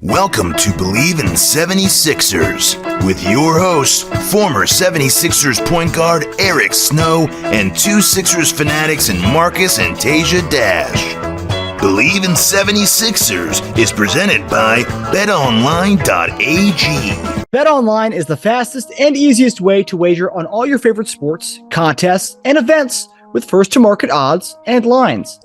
Welcome to Bleav In 76ers with your hosts, former 76ers point guard Eric Snow and two Sixers fanatics in Marcus and Teja Dash. Bleav In 76ers is presented by BetOnline.AG. BetOnline is the fastest and easiest way to wager on all your favorite sports, contests, and events with first-to-market odds and lines.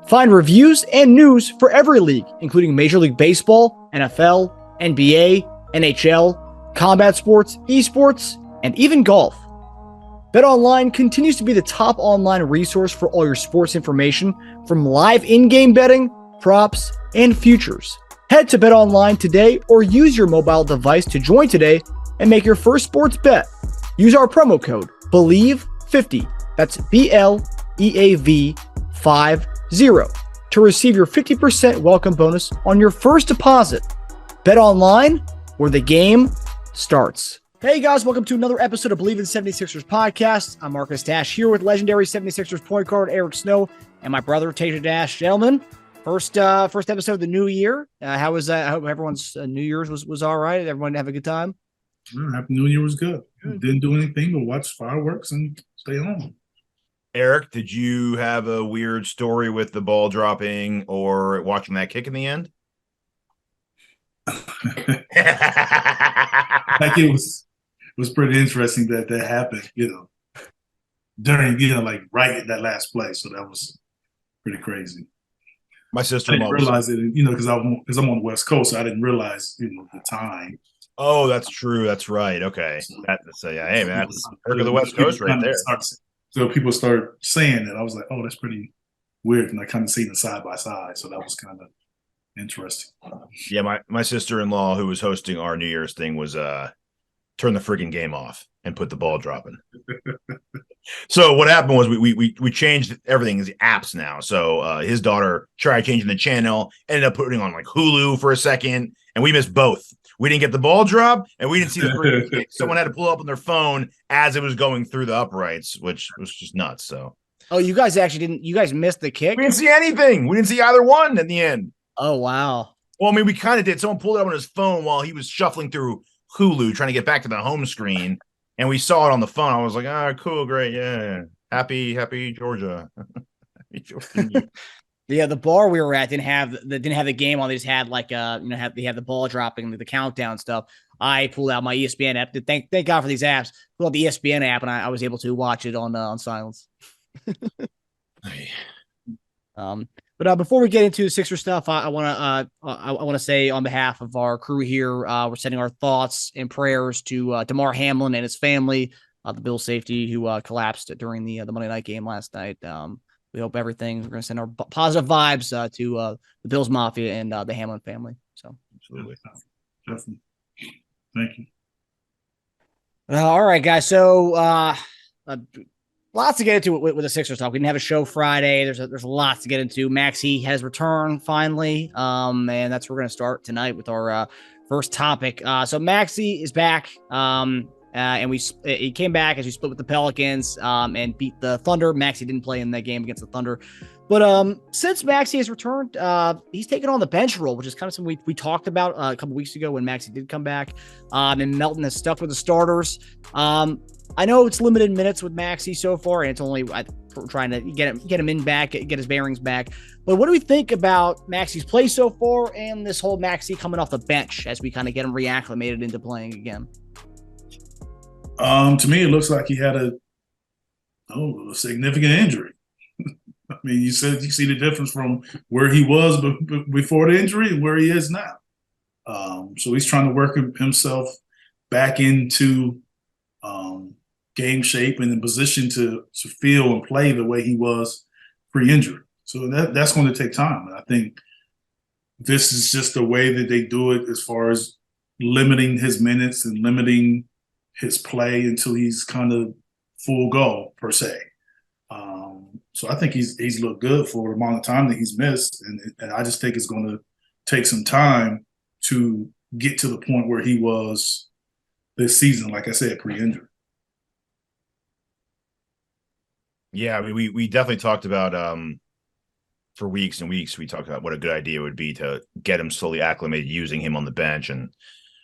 Find reviews and news for every league, including Major League Baseball, NFL, NBA, NHL, combat sports, esports, and even golf. BetOnline continues to be the top online resource for all your sports information, from live in-game betting, props, and futures. Head to BetOnline today or use your mobile device to join today and make your first sports bet. Use our promo code BLEAV50, that's BLEAV50, to receive your 50% welcome bonus on your first deposit. BetOnline, where the game starts. Hey guys, welcome to another episode of Bleav In 76ers podcast. I'm Marcus Dash here with legendary 76ers point guard Eric Snow and my brother Teja Dash. Gentlemen, first episode of the new year. How was that? I hope everyone's New Year's was all right. Everyone have a good time? Happy New Year was good. Didn't do anything but watch fireworks and stay home. Eric, did you have a weird story with the ball dropping or watching that kick in the end? Like it was pretty interesting that happened, during, like right at that last play. So that was pretty crazy. My sister-in-law I didn't realize it, because I'm on the West Coast, so I didn't realize, the time. Oh, that's true. That's right. Okay. Hey, man, that's perk of the West Coast right there. So people started saying it. I was like, oh, that's pretty weird. And I kind of seen it side by side. So that was kind of interesting. Yeah, my sister-in-law, who was hosting our New Year's thing, was turn the freaking game off and put the ball dropping. So what happened was we changed everything in the apps now. So his daughter tried changing the channel, ended up putting on like Hulu for a second, and we missed both. We didn't get the ball drop, and we didn't see the freaking kick. Someone had to pull up on their phone as it was going through the uprights, which was just nuts. So, oh, you guys actually didn't? You guys missed the kick? We didn't see anything. We didn't see either one in the end. Oh, wow. Well, I mean, we kind of did. Someone pulled it up on his phone while he was shuffling through Hulu, trying to get back to the home screen, and we saw it on the phone. I was like, cool, great, yeah, happy Georgia. Happy Georgia. Yeah, the bar we were at didn't have the game on. They just had like they had the ball dropping, the countdown stuff. I pulled out my ESPN app. Thank God for these apps. Pulled out the ESPN app, and I was able to watch it on silence. But before we get into Sixer stuff, I want to say on behalf of our crew here, we're sending our thoughts and prayers to Damar Hamlin and his family, the Bills safety who collapsed during the Monday night game last night. We hope everything. We're going to send our positive vibes to the Bills Mafia and the Hamlin family. So, absolutely, definitely. Thank you. All right, guys. So, lots to get into with the Sixers talk. We didn't have a show Friday. There's lots to get into. Maxey has returned finally, and that's where we're going to start tonight with our first topic. So Maxey is back. And he came back as we split with the Pelicans and beat the Thunder. Maxey didn't play in that game against the Thunder. But since Maxey has returned, he's taken on the bench role, which is kind of something we talked about a couple weeks ago when Maxey did come back. And Melton has stuck with the starters. I know it's limited minutes with Maxey so far, and it's only trying to get him in back, get his bearings back. But what do we think about Maxey's play so far and this whole Maxey coming off the bench as we kind of get him reacclimated into playing again? To me, it looks like he had a significant injury. I mean, you see the difference from where he was before the injury and where he is now. So he's trying to work himself back into game shape and in position to feel and play the way he was pre-injury. So that's going to take time. And I think this is just the way that they do it as far as limiting his minutes and limiting his play until he's kind of full go, per se. So I think he's looked good for the amount of time that he's missed, and I just think it's going to take some time to get to the point where he was this season, like I said, pre-injury. Yeah, I mean, we definitely talked about for weeks and weeks, we talked about what a good idea it would be to get him slowly acclimated using him on the bench, and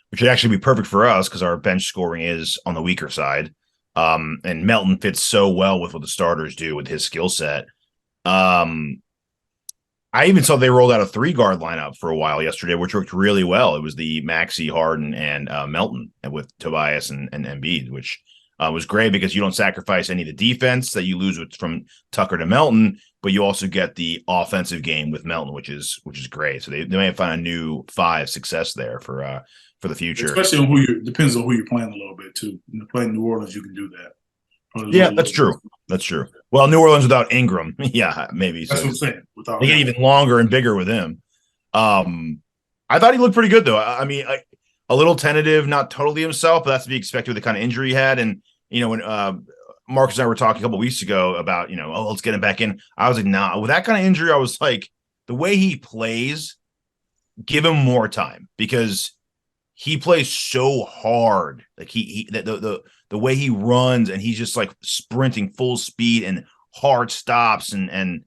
which would actually be perfect for us because our bench scoring is on the weaker side. And Melton fits so well with what the starters do with his skill set. I even saw they rolled out a 3-guard lineup for a while yesterday, which worked really well. It was the Maxey, Harden, and Melton with Tobias and Embiid, which was great because you don't sacrifice any of the defense that you lose from Tucker to Melton, but you also get the offensive game with Melton, which is great. So they may find a new 5 success there for the future. Especially on depends on who you're playing a little bit too. When you're playing New Orleans, you can do that. Yeah, that's true. That's true. Well, New Orleans without Ingram, yeah, maybe. That's what I'm saying. They get even longer and bigger with him. I thought he looked pretty good, though. I mean, a little tentative, not totally himself, but that's to be expected with the kind of injury he had. And, when Marcus and I were talking a couple of weeks ago about, let's get him back in. I was like, nah, with that kind of injury, I was like, the way he plays, give him more time because he plays so hard. Like the way he runs and he's just like sprinting full speed and hard stops and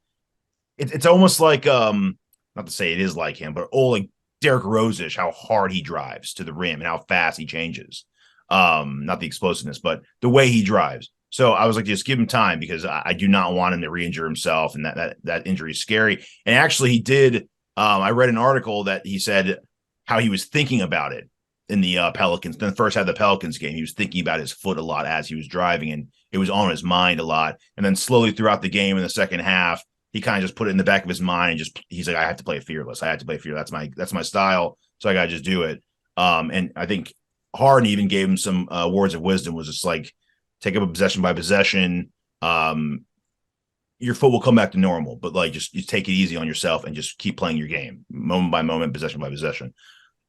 it's almost like not to say it is like him, but like Derrick Rose-ish, how hard he drives to the rim and how fast he changes. Not the explosiveness, but the way he drives. So I was like, just give him time because I do not want him to re-injure himself, and that injury is scary. And actually, he did. I read an article that he said how he was thinking about it in the Pelicans. Then first had the Pelicans game. He was thinking about his foot a lot as he was driving, and it was on his mind a lot. And then slowly throughout the game in the second half, he kind of just put it in the back of his mind and he's like, I have to play fearless. I have to play fearless. That's my style. So I got to just do it. And I think Harden even gave him some words of wisdom, was just like, take up a possession by possession. Your foot will come back to normal, but like just take it easy on yourself and just keep playing your game moment by moment, possession by possession.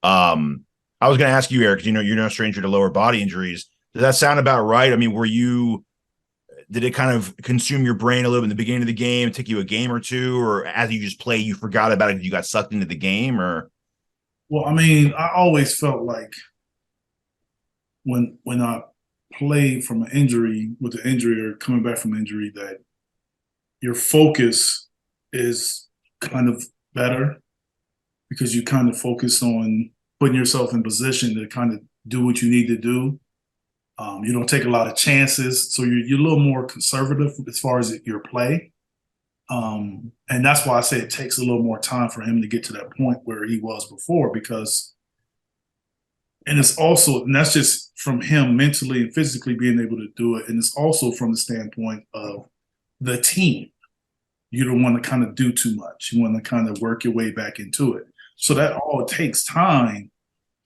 I was going to ask you, Eric, you're no stranger to lower body injuries. Does that sound about right? I mean, did it kind of consume your brain a little bit in the beginning of the game, take you a game or two, or as you just play, you forgot about it because you got sucked into the game? Or, well, I mean, I always felt like when I played from an injury with an injury or coming back from injury, that your focus is kind of better because you kind of focus on putting yourself in position to kind of do what you need to do. You don't take a lot of chances, so you're a little more conservative as far as your play. And that's why I say it takes a little more time for him to get to that point where he was before, and that's just from him mentally and physically being able to do it. And it's also from the standpoint of the team. You don't want to kind of do too much. You want to kind of work your way back into it. So that all takes time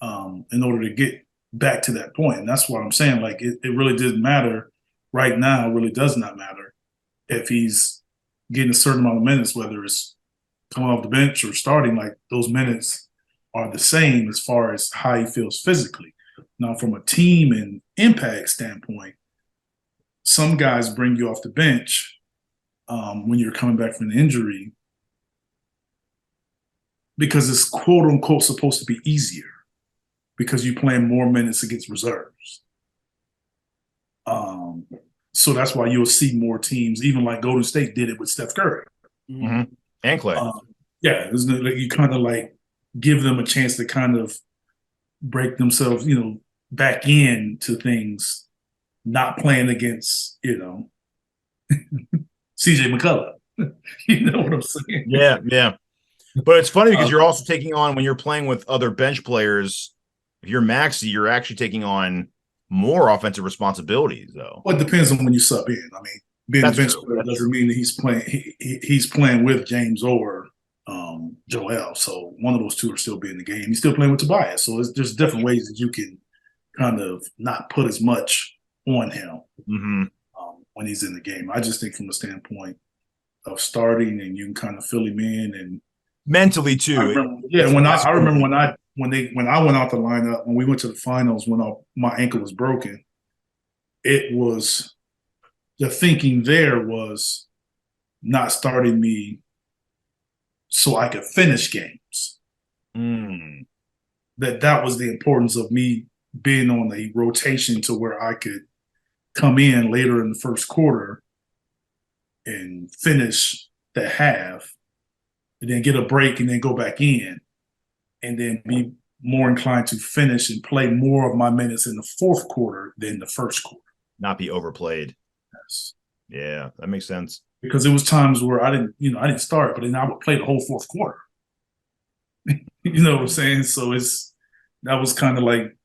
in order to get back to that point. And that's what I'm saying. Like, it really doesn't matter right now. It really does not matter if he's getting a certain amount of minutes, whether it's coming off the bench or starting. Like, those minutes are the same as far as how he feels physically. Now, from a team and impact standpoint, some guys bring you off the bench when you're coming back from an injury because it's quote unquote supposed to be easier because you're playing more minutes against reserves. So that's why you'll see more teams, even like Golden State did it with Steph Curry. Mm-hmm. And Clay. You kind of like give them a chance to kind of break themselves, back into things, not playing against, CJ McCullough. You know what I'm saying? Yeah. But it's funny because you're also taking on, when you're playing with other bench players, if you're Maxey, you're actually taking on more offensive responsibilities, though. Well, it depends on when you sub in. I mean, being a bench player doesn't mean that he's playing. He's playing with James or Joel. So one of those two are still being in the game. He's still playing with Tobias. So there's different ways that you can kind of not put as much on him when he's in the game. I just think from the standpoint of starting, and you can kind of fill him in and mentally too. I remember when I went out the lineup, when we went to the finals, when my ankle was broken, it was the thinking there was not starting me so I could finish games. That was the importance of me being on a rotation to where I could come in later in the first quarter and finish the half and then get a break and then go back in, and then be more inclined to finish and play more of my minutes in the fourth quarter than the first quarter. Not be overplayed. Yes. Yeah, that makes sense. Because there was times where I didn't start, but then I would play the whole fourth quarter. You know what I'm saying? So that was kind of like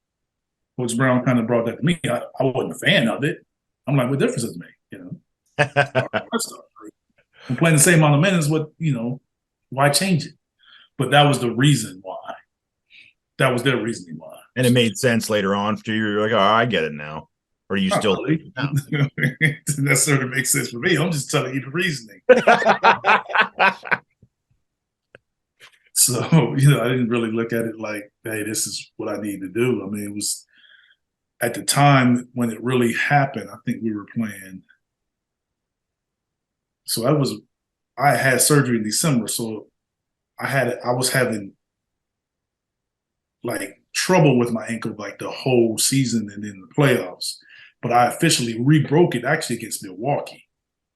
Coach Brown kind of brought that to me. I wasn't a fan of it. I'm like, what difference does it make? You know, I'm playing the same amount of minutes. Why change it? But that was the reason why. That was their reasoning why. And it made sense later on for you. You're like, oh, I get it now. Or do you still really? It doesn't necessarily make sense for me. I'm just telling you the reasoning. So, I didn't really look at it like, hey, this is what I need to do. I mean, it was at the time when it really happened, I think we were playing. So I had surgery in December. So I was having like trouble with my ankle like the whole season and in the playoffs. But I officially re-broke it actually against Milwaukee.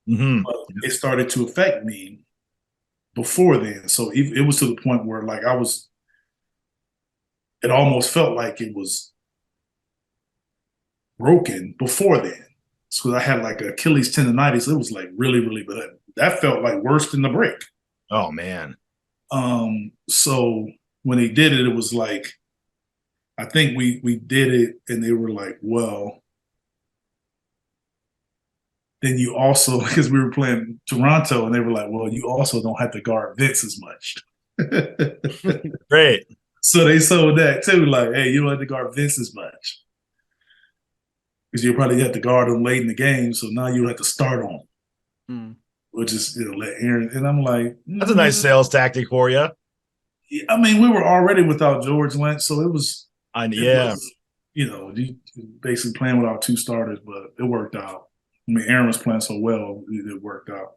Mm-hmm. But it started to affect me before then. So it was to the point where like it almost felt like it was broken before then. So I had like Achilles tendonitis. It was like really, really bad. That felt like worse than the break. Oh man. So when they did it, it was like, I think we did it and they were like, well, then you also, because we were playing Toronto and they were like, well, you also don't have to guard Vince as much. Great. So they sold that too. Like, hey, you don't have to guard Vince as much. Because you probably have to guard him late in the game. So now you have to start on him. Which is, let Aaron. And I'm like, that's a nice sales tactic for you. I mean, we were already without George Lynch. So it was, basically playing without two starters, but it worked out. I mean, Aaron was playing so well, it worked out.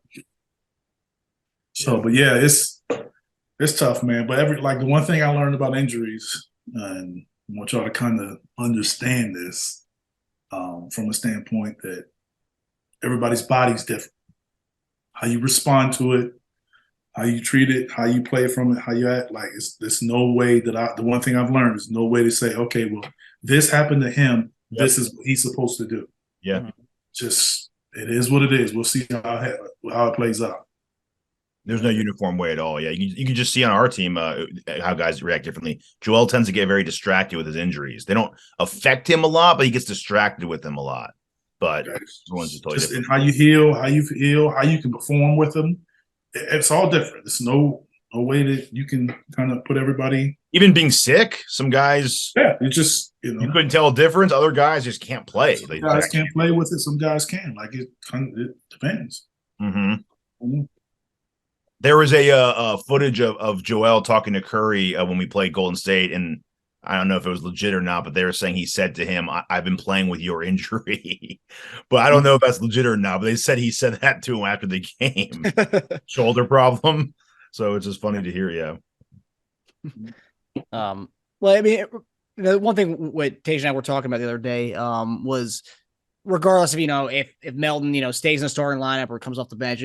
So, but yeah, it's tough, man. But the one thing I learned about injuries, and I want y'all to kind of understand this from a standpoint that everybody's body's different. How you respond to it, how you treat it, how you play from it, how you act. Like, there's no way the one thing I've learned is no way to say, okay, well, this happened to him. Yep. This is what he's supposed to do. Yeah. Just, it is what it is. We'll see how it plays out. There's no uniform way at all. Yeah, you can just see on our team how guys react differently. Joel tends to get very distracted with his injuries. They don't affect him a lot, but he gets distracted with them a lot. But everyone's just totally different. And how you heal, how you feel, how you can perform with them. It's all different. There's no way that you can kind of put everybody. Even being sick, some guys. Yeah, it just you couldn't tell a difference. Other guys just can't play. Some guys can't play with it. Some guys can. Like it depends. Mm-hmm. Mm-hmm. There was a footage of Joel talking to Curry when we played Golden State, and I don't know if it was legit or not, but they were saying he said to him, I've been playing with your injury. But I don't know if that's legit or not, but they said he said that to him after the game. Shoulder problem. So it's just funny to hear, yeah. Well, I mean, one thing what Teja and I were talking about the other day was regardless of, if Melton, stays in the starting lineup or comes off the bench,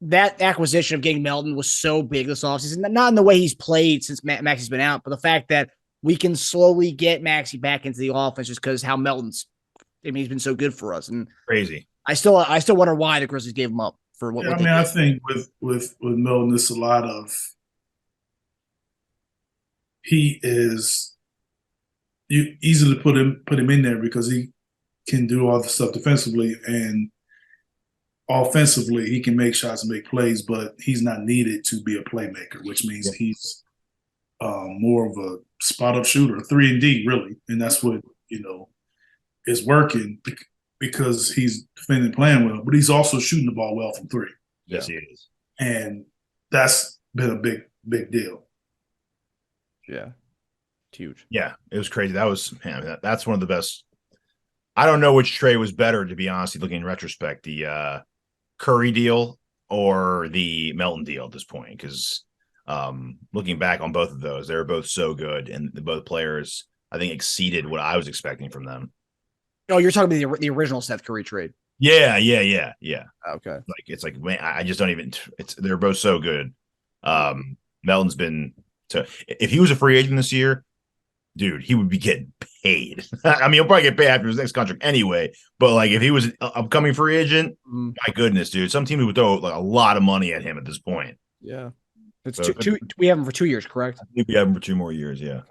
that acquisition of getting Melton was so big this offseason, not in the way he's played since Maxey's been out, but the fact that we can slowly get Maxey back into the offense just because how he's been so good for us. And crazy. I still wonder why the Grizzlies gave him up for what. Yeah, I think with Melton, it's a lot of he is easy to put him in there because he can do all the stuff defensively and offensively he can make shots and make plays, but he's not needed to be a playmaker, which means he's more of a spot-up shooter, 3-and-D really, and that's what is working because he's defending playing well, but he's also shooting the ball well from three. Yes, he is, and that's been a big deal. Yeah, it's huge. Yeah, it was crazy. That was that's one of the best. I don't know which trade was better, to be honest. Looking in retrospect, the Curry deal or the Melton deal at this point, because looking back on both of those, they were both so good, and both players I think exceeded what I was expecting from them. Oh, you're talking about the original Seth Curry trade. Yeah. Okay. Like it's like, man, I just don't even. They're both so good. Melton's been if he was a free agent this year, dude, he would be getting paid. I mean, he'll probably get paid after his next contract anyway. But like, if he was an upcoming free agent, my goodness, dude, some team would throw like a lot of money at him at this point. Yeah, it's two. We have him for 2 years, correct? I think we have him for 2 more years. Yeah,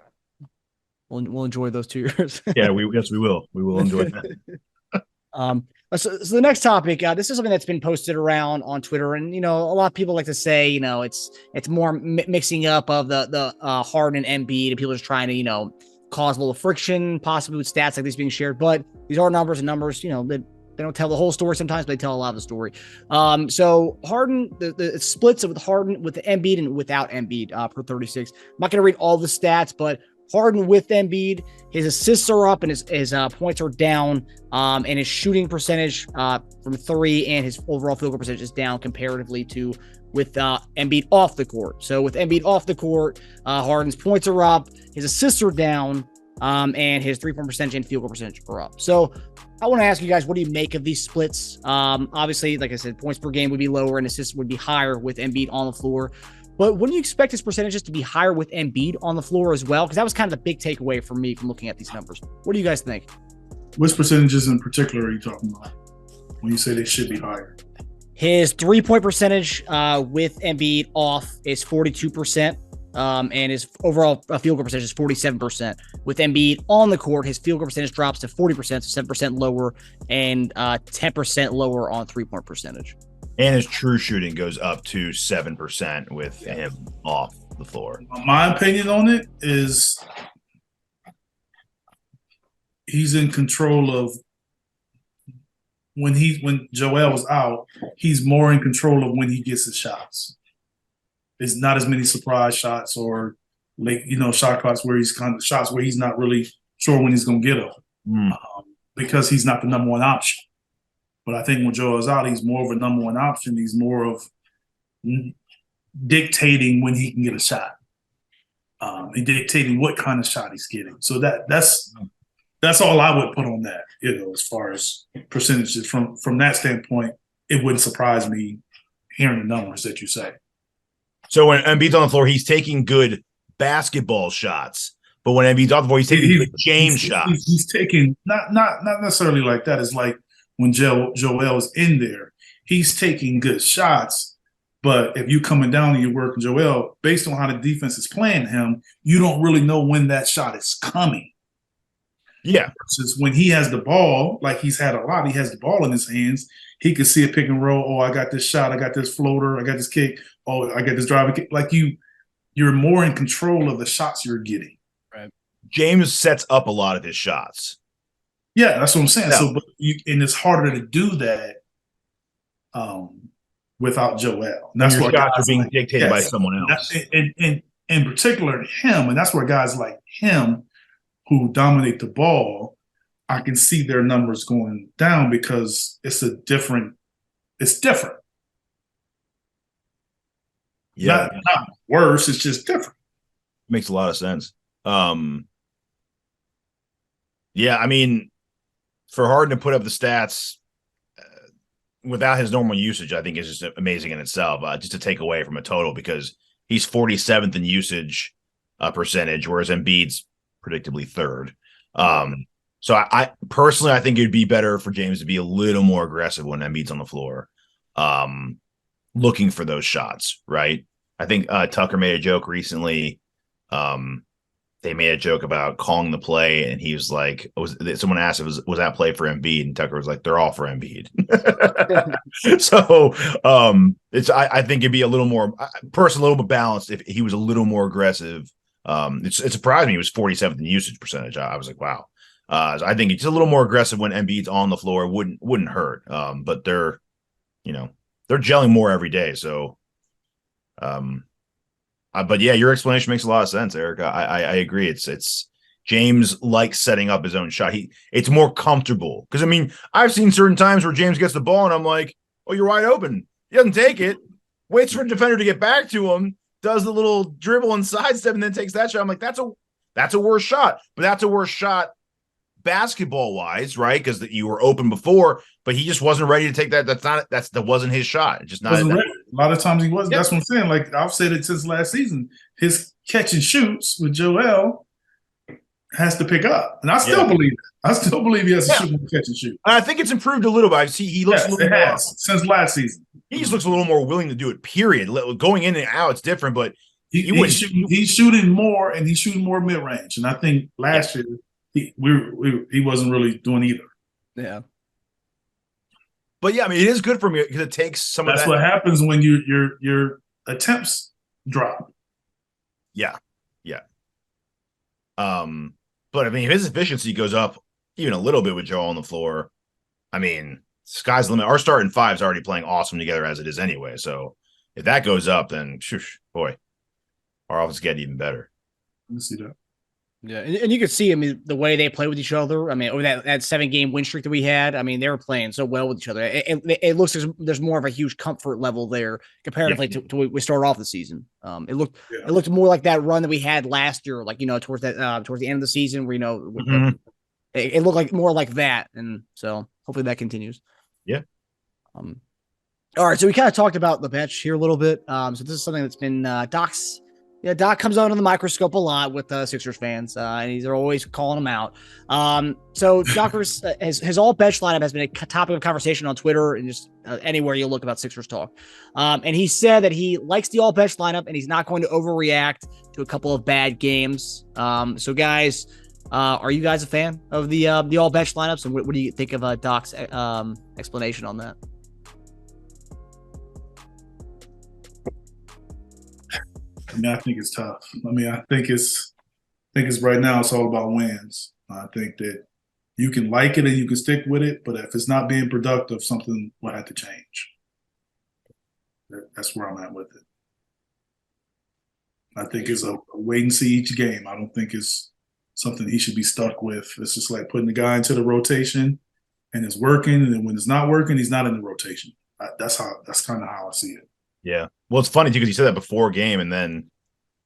we'll enjoy those 2 years. Yeah, we will. We will enjoy that. So the next topic, this is something that's been posted around on Twitter, and a lot of people like to say, it's more mixing up of the Harden and Embiid, and people are just trying to cause a little friction, possibly with stats like these being shared. But these are numbers, and numbers, they don't tell the whole story. Sometimes but they tell a lot of the story. So Harden, the splits with Harden with the Embiid and without Embiid per 36. I'm not going to read all the stats, but Harden with Embiid, his assists are up and his points are down, and his shooting percentage from 3 and his overall field goal percentage is down comparatively to with Embiid off the court. So with Embiid off the court, Harden's points are up, his assists are down, and his 3-point percentage and field goal percentage are up. So I want to ask you guys, what do you make of these splits? Obviously, like I said, points per game would be lower and assists would be higher with Embiid on the floor. But wouldn't you expect his percentages to be higher with Embiid on the floor as well? Because that was kind of the big takeaway for me from looking at these numbers. What do you guys think? Which percentages in particular are you talking about when you say they should be higher? His 3-point percentage with Embiid off is 42%, and his overall field goal percentage is 47%. With Embiid on the court, his field goal percentage drops to 40%, so 7% lower, and 10% lower on 3-point percentage. And his true shooting goes up to 7% with him off the floor. My opinion on it is he's in control of when Joel was out, he's more in control of when he gets his shots. It's not as many surprise shots or shot clocks where he's kind of shots where he's not really sure when he's going to get them because he's not the number one option. But I think when Joel's out, he's more of a number one option. He's more of dictating when he can get a shot and dictating what kind of shot he's getting. So that's all I would put on that, as far as percentages. From that standpoint, it wouldn't surprise me hearing the numbers that you say. So when Embiid's on the floor, he's taking good basketball shots. But when Embiid's off the floor, he's taking good game shots. He's taking not necessarily like that. It's like when Joel's in there, he's taking good shots. But if you're coming down and you're working Joel, based on how the defense is playing him, you don't really know when that shot is coming. Yeah. Versus when he has the ball, like he's had a lot, he has the ball in his hands, he can see a pick and roll. Oh, I got this shot. I got this floater. I got this kick. Oh, I got this driving kick. Like you're more in control of the shots you're getting. Right. James sets up a lot of his shots. Yeah, that's what I'm saying. Yeah. So, and it's harder to do that without Joel. And that's where shots are being dictated by someone else. And in particular, him, and that's where guys like him who dominate the ball, I can see their numbers going down because it's different. Yeah. Not worse, it's just different. Makes a lot of sense. Yeah, I mean, for Harden to put up the stats without his normal usage, I think is just amazing in itself, just to take away from a total, because he's 47th in usage percentage, whereas Embiid's predictably third. So I personally, I think it'd be better for James to be a little more aggressive when Embiid's on the floor, looking for those shots, right? I think Tucker made a joke recently. They made a joke about calling the play, and he was like, someone asked if was that play for Embiid, and Tucker was like, they're all for Embiid. So I think it'd be a little more personal, a little bit balanced if he was a little more aggressive. It surprised me he was 47th in usage percentage. I was like, wow. So I think it's a little more aggressive when Embiid's on the floor. Wouldn't hurt. But they're gelling more every day. So, but yeah, your explanation makes a lot of sense, Eric. I agree. It's James likes setting up his own shot. It's more comfortable because, I mean, I've seen certain times where James gets the ball and I'm like, oh, you're wide open. He doesn't take it. Waits for a defender to get back to him. Does the little dribble and sidestep and then takes that shot. I'm like, that's a worse shot, but that's a worse shot basketball wise, right? Because you were open before, but he just wasn't ready to take that. That wasn't his shot. It's just not. A lot of times he wasn't. Yep. That's what I'm saying. Like I've said it since last season. His catch and shoots with Joel has to pick up, and I still believe it. I still believe he has to shoot more catch and shoot. And I think it's improved a little bit. I see he looks a little more since last season. He just looks a little more willing to do it. Period. Going in and out, it's different, but he's shooting more, and he's shooting more mid range. And I think last year he wasn't really doing either. Yeah. But yeah, I mean, it is good for me because it takes some of that. That's what happens when your attempts drop. Yeah. But I mean, if his efficiency goes up even a little bit with Joel on the floor, I mean, sky's the limit. Our starting five's already playing awesome together as it is anyway. So if that goes up, then boy, our offense is getting even better. Let me see that. Yeah, and you could see, I mean, the way they play with each other. I mean, over that 7-game win streak that we had, I mean, they were playing so well with each other. It looks like there's more of a huge comfort level there comparatively to we started off the season. It looked more like that run that we had last year, like, towards the end of the season where, it looked like more like that. And so hopefully that continues. Yeah. All right. So we kind of talked about the bench here a little bit. So this is something that's been Doc's. Yeah, Doc comes out under the microscope a lot with Sixers fans, and they're always calling him out. So Doc's his all bench lineup has been a topic of conversation on Twitter and just anywhere you look about Sixers talk. And he said that he likes the all bench lineup and he's not going to overreact to a couple of bad games. So guys, are you guys a fan of the all bench lineups? And what do you think of Doc's explanation on that? I mean, I think it's tough. I mean, I think it's right now it's all about wins. I think that you can like it and you can stick with it, but if it's not being productive, something will have to change. That's where I'm at with it. I think it's a wait and see each game. I don't think it's something he should be stuck with. It's just like putting the guy into the rotation and it's working, and then when it's not working, he's not in the rotation. That's kind of how I see it. Yeah. Well, it's funny too because he said that before game, and then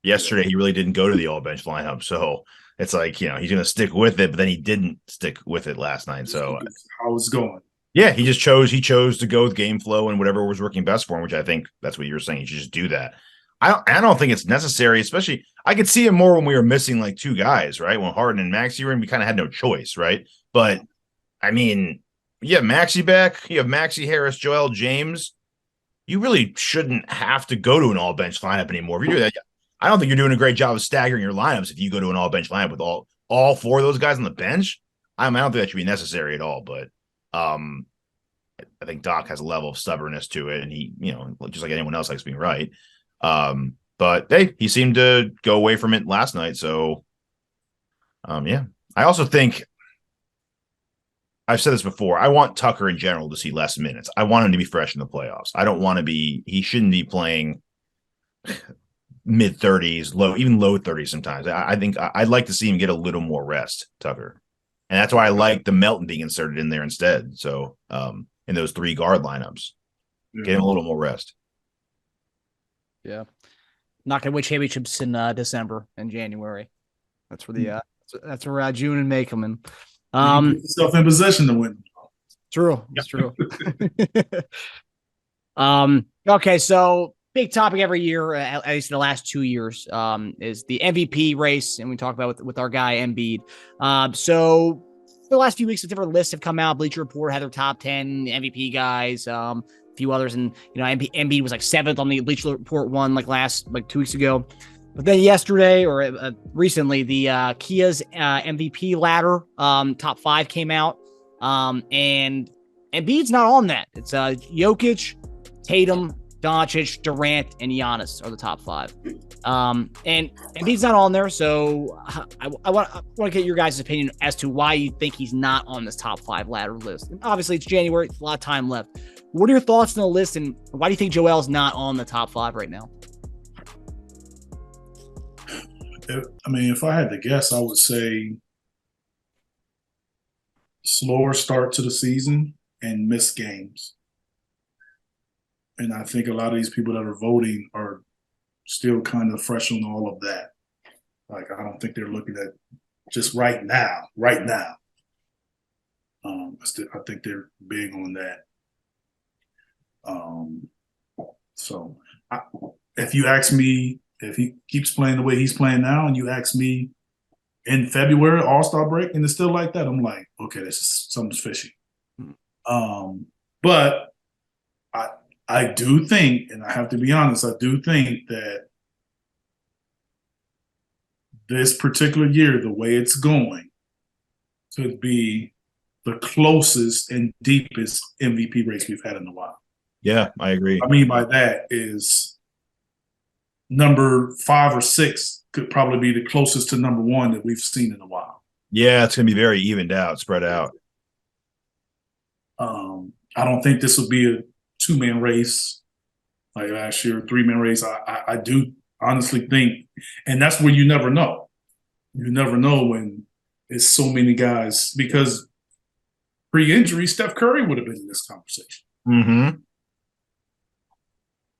yesterday he really didn't go to the all bench lineup. So it's like, he's going to stick with it, but then he didn't stick with it last night. So how it's going? Yeah, he chose to go with game flow and whatever was working best for him, which I think that's what you were saying. You should just do that. I don't think it's necessary, especially I could see it more when we were missing like two guys, right? When Harden and Maxey were in, we kind of had no choice, right? But I mean, you have Maxey back, you have Maxey, Harris, Joel, James. You really shouldn't have to go to an all bench lineup anymore. If you do that, I don't think you're doing a great job of staggering your lineups if you go to an all bench lineup with all four of those guys on the bench. I don't think that should be necessary at all. But I think Doc has a level of stubbornness to it, and he, just like anyone else, likes being right. But hey, he seemed to go away from it last night. So, yeah. I also think I've said this before. I want Tucker in general to see less minutes. I want him to be fresh in the playoffs. I don't want to be. He shouldn't be playing mid 30s, even low 30s sometimes. I think I'd like to see him get a little more rest, Tucker, and that's why I like the Melton being inserted in there instead. So, in those three guard lineups, get him a little more rest. Yeah, not gonna win championships in December and January. That's where that's where June and May come in. Put yourself in position to win. True. It's true. Okay, so big topic every year, at least in the last 2 years, is the MVP race, and we talk about with our guy Embiid. So the last few weeks, different lists have come out. Bleacher Report had their top 10 MVP guys, a few others, and Embiid was like 7th on the Bleacher Report one like 2 weeks ago. But then yesterday or recently, the Kia's MVP ladder top 5 came out, and Embiid's not on that. It's Jokic, Tatum, Doncic, Durant, and Giannis are the top 5. And Embiid's not on there, so I want to get your guys' opinion as to why you think he's not on this top 5 ladder list. And obviously, it's January; it's a lot of time left. What are your thoughts on the list, and why do you think Joel's not on the top 5 right now? If I had to guess, I would say slower start to the season and missed games. And I think a lot of these people that are voting are still kind of fresh on all of that. Like, I don't think they're looking at just right now. I think they're big on that. So if you ask me, if he keeps playing the way he's playing now, and you ask me in February, All-Star break, and it's still like that, I'm like, okay, something's fishy. But I do think, and I have to be honest, I do think that this particular year, the way it's going, could be the closest and deepest MVP race we've had in a while. Yeah, I agree. What I mean by that is number 5 or 6 could probably be the closest to number 1 that we've seen in a while. Yeah, it's going to be very evened out, spread out. I don't think this will be a 2-man race like last year, 3-man race. I do honestly think, and that's where you never know. You never know when it's so many guys, because pre-injury, Steph Curry would have been in this conversation. Mm-hmm.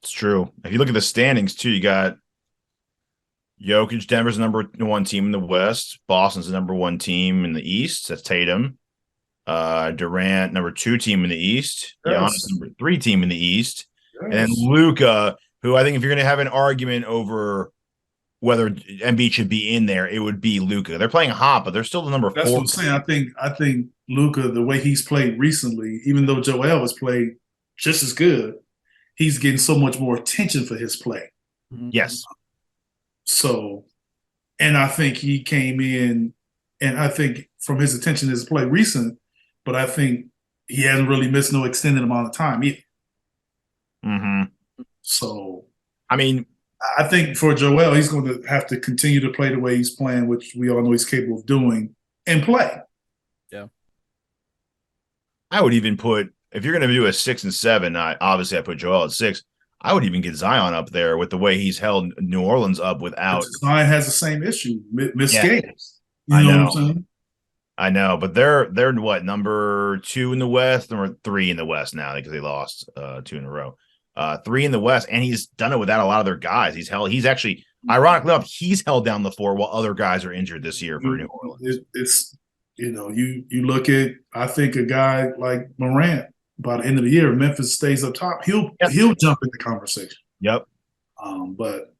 It's true. If you look at the standings, too, you got Jokic, Denver's the number 1 team in the West. Boston's the number 1 team in the East. That's Tatum. Durant, number 2 team in the East. Yes. Giannis, number 3 team in the East. Yes. And then Luka, who I think if you're going to have an argument over whether Embiid should be in there, it would be Luka. They're playing hot, but they're still the number 4. That's what I'm saying. I think Luka, the way he's played recently, even though Joel has played just as good, he's getting so much more attention for his play. Yes. So, and I think he came in, and I think from his attention, his play recent, but I think he hasn't really missed no extended amount of time either. Mm-hmm. So, I mean, I think for Joel, he's going to have to continue to play the way he's playing, which we all know he's capable of doing, and play. Yeah. I would even put, if you're going to do a 6 and 7, obviously I put Joel at 6. I would even get Zion up there with the way he's held New Orleans up without. Zion has the same issue, missed games. I know. What I'm saying? I know, but they're what, number 2 in the West, number 3 in the West now because they lost 2 in a row. 3 in the West, and he's done it without a lot of their guys. He's actually, ironically enough, he's held down the floor while other guys are injured this year for New Orleans. It's you look at, I think a guy like Morant, by the end of the year, if Memphis stays up top, he'll jump in the conversation. Yep. But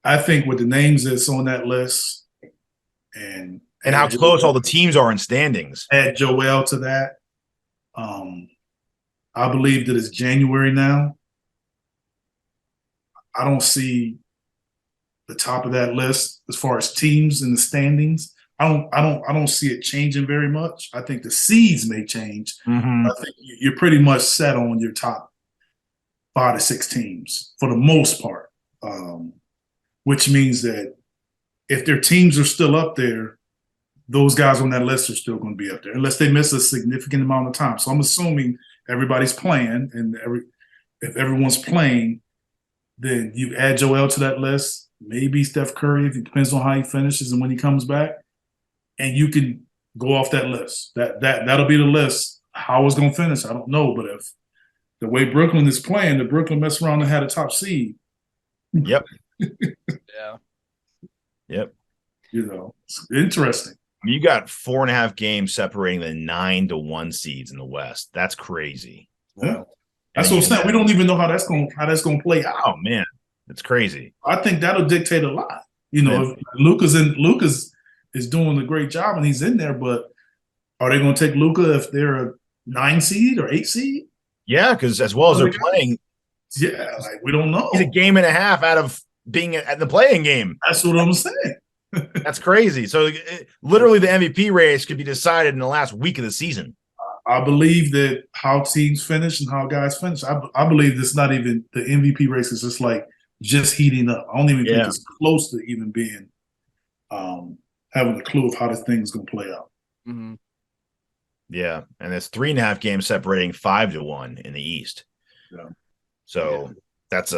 I think with the names that's on that list, and how close all the teams are in standings, add Joel to that. I Bleav that it's January now. I don't see the top of that list as far as teams in the standings. I don't see it changing very much. I think the seeds may change. Mm-hmm. I think you're pretty much set on your top 5 to 6 teams for the most part, which means that if their teams are still up there, those guys on that list are still going to be up there unless they miss a significant amount of time. So I'm assuming everybody's playing, and if everyone's playing, then you add Joel to that list, maybe Steph Curry, if it depends on how he finishes and when he comes back, and you can go off that list. That'll be the list. How it's going to finish, I don't know, but if the way Brooklyn is playing, the Brooklyn messed around and had a top seed. Yep. Yeah. Yep. It's interesting. You got 4.5 games separating the 9 to 1 seeds in the West. That's crazy. Yeah. That's what I'm saying. We don't even know how that's going to play out. Oh man, it's crazy. I think that'll dictate a lot. If Luka's is doing a great job and he's in there, but are they going to take Luka if they're a 9 seed or 8 seed? Yeah, because as well as they're playing, yeah, like we don't know. He's a game and a half out of being at the playing game. That's what I'm saying. That's crazy. So literally the MVP race could be decided in the last week of the season. I Bleav that how teams finish and how guys finish, I Bleav it's not even the MVP race is just heating up. I don't even think it's close to even being having a clue of how this thing's going to play out. Mm-hmm. Yeah, and it's 3.5 games separating 5 to 1 in the East. Yeah. So that's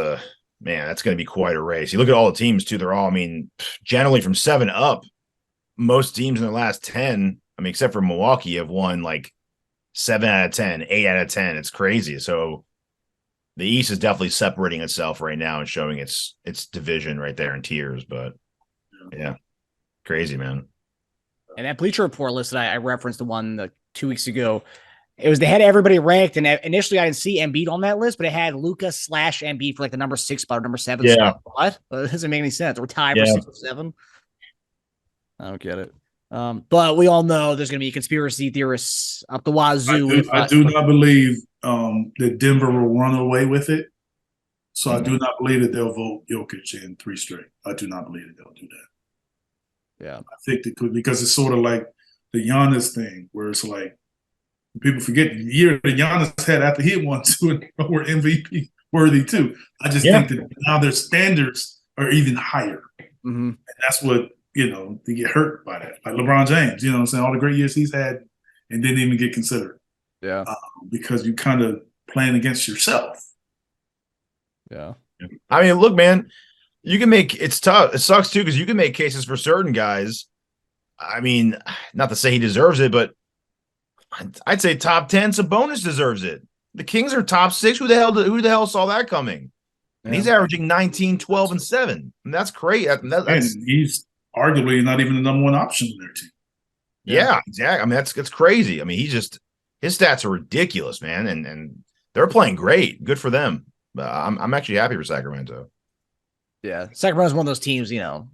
that's going to be quite a race. You look at all the teams too; they're all, generally from 7 up. Most teams in the last 10, except for Milwaukee, have won like 7 out of 10, 8 out of 10. It's crazy. So the East is definitely separating itself right now and showing its division right there in tiers. But yeah, crazy, man. And that Bleacher Report list that I referenced the one 2 weeks ago, They had everybody ranked, and initially I didn't see Embiid on that list, but it had Luka/Embiid for like the number 6 spot or number 7 spot. What? Well, it doesn't make any sense. We're tied for 6 or 7. I don't get it. But we all know there's going to be conspiracy theorists up the wazoo. I do not believe that Denver will run away with it. So I do not believe that they'll vote Jokic in 3 straight. I do not believe that they'll do that. Yeah. I think they could, because it's sort of like the Giannis thing, where it's like, people forget the year that Giannis had after he had won 2 were MVP worthy too. I just think that now their standards are even higher. Mm-hmm. And that's what, they get hurt by that. Like LeBron James, what I'm saying? All the great years he's had and didn't even get considered. Yeah. Because you kind of playing against yourself. Yeah. I mean, look, man, you can make it's tough. It sucks too, because you can make cases for certain guys. I mean, not to say he deserves it, but I'd say top 10, Sabonis deserves it. The Kings are top 6. Who the hell saw that coming? And he's averaging 19, 12, and 7. And that's great. And he's arguably not even the number 1 option in their team. Yeah, exactly. I mean, that's crazy. I mean, his stats are ridiculous, man, and they're playing great. Good for them. I'm actually happy for Sacramento. Yeah, Sacramento's one of those teams, they're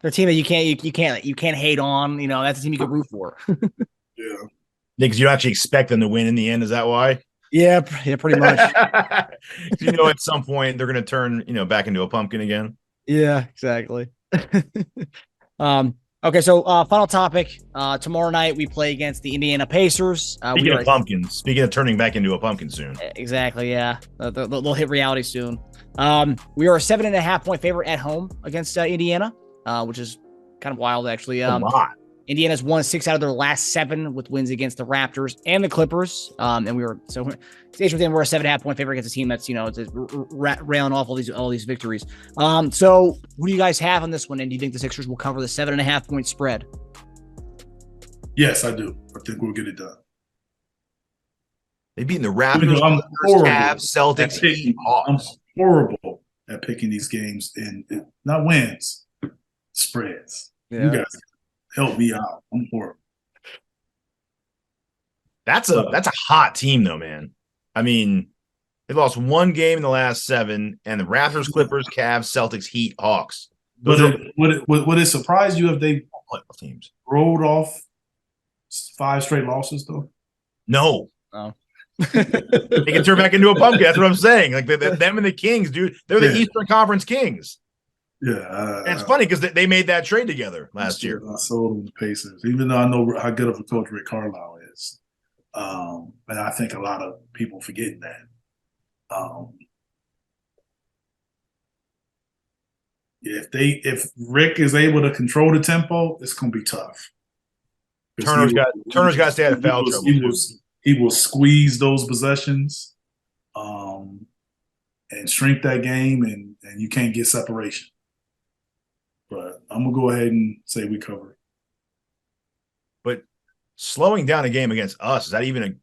a team that you can't hate on. That's a team you can root for. Yeah, because you actually expect them to win in the end. Is that why? Yeah, pretty much. At some point they're going to turn, back into a pumpkin again. Yeah, exactly. Okay, so final topic. Tomorrow night we play against the Indiana Pacers. Speaking of pumpkins, speaking of turning back into a pumpkin soon. Exactly, yeah. They'll hit reality soon. We are a 7.5 point favorite at home against Indiana, which is kind of wild, actually. A lot. Indiana's won 6 out of their last 7 with wins against the Raptors and the Clippers. And we're a 7.5 point favorite against a team that's, railing off all these victories. So who do you guys have on this one? And do you think the Sixers will cover the 7.5 point spread? Yes, I do. I think we'll get it done. They've beaten the Raptors, Cavs, Celtics, Heat, Hawks. I'm horrible at picking these games in not wins, spreads. Yeah. You guys help me out. I'm horrible. That's a hot team, though, man. I mean, they lost 1 game in the last 7, and the Raptors, Clippers, Cavs, Celtics, Heat, Hawks. Would it surprise you if they teams rolled off 5 straight losses, though? No. Oh. They can turn back into a pumpkin. That's what I'm saying. Like them and the Kings, dude. They're the Eastern Conference Kings. Yeah, and it's funny because they made that trade together last year. I sold them the Pacers, even though I know how good of a coach Rick Carlisle is. And I think a lot of people forget that. If Rick is able to control the tempo, it's going to be tough. Turner's got to stay out of foul trouble. He will squeeze those possessions, and shrink that game, and you can't get separation. But I'm gonna go ahead and say we cover it. But slowing down a game against us, is that even a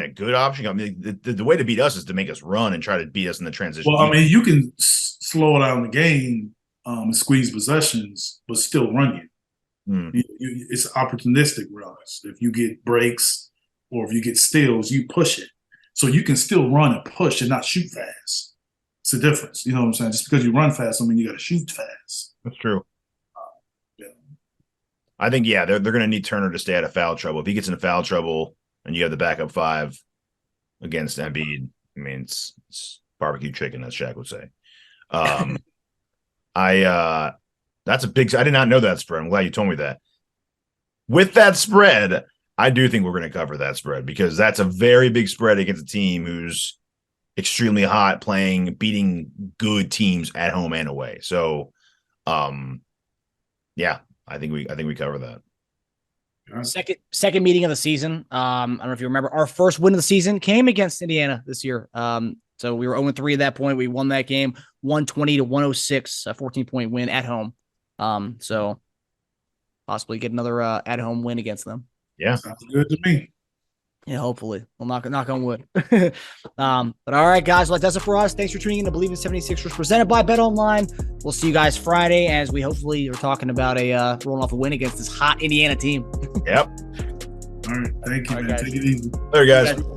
good option? I mean, the way to beat us is to make us run and try to beat us in the transition. Well, I mean, you can slow down the game and squeeze possessions, but still run you. It's opportunistic runs. If you get breaks or if you get steals, you push it. So you can still run and push and not shoot fast. It's the difference. You know what I'm saying? Just because you run fast, I mean, you got to shoot fast. That's true. Yeah. I think, they're going to need Turner to stay out of foul trouble. If he gets into foul trouble and you have the backup 5 against Embiid, I mean, it's barbecue chicken, as Shaq would say. That's a big – I did not know that spread. I'm glad you told me that. With that spread, I do think we're going to cover that spread because that's a very big spread against a team who's extremely hot, beating good teams at home and away. So, I think we cover that. Second meeting of the season. I don't know if you remember, our first win of the season came against Indiana this year. So we were 0-3 at that point. We won that game 120-106, a 14-point win at home. So possibly get another at-home win against them. Yeah, sounds good to me. Yeah, hopefully. We'll knock on wood. But all right, guys, well, that's it for us. Thanks for tuning in to Bleav In 76ers, presented by BetOnline. We'll see you guys Friday as we hopefully are talking about rolling off a win against this hot Indiana team. Yep. All right. Thank you, All right, man. guys. Take it easy. There, guys.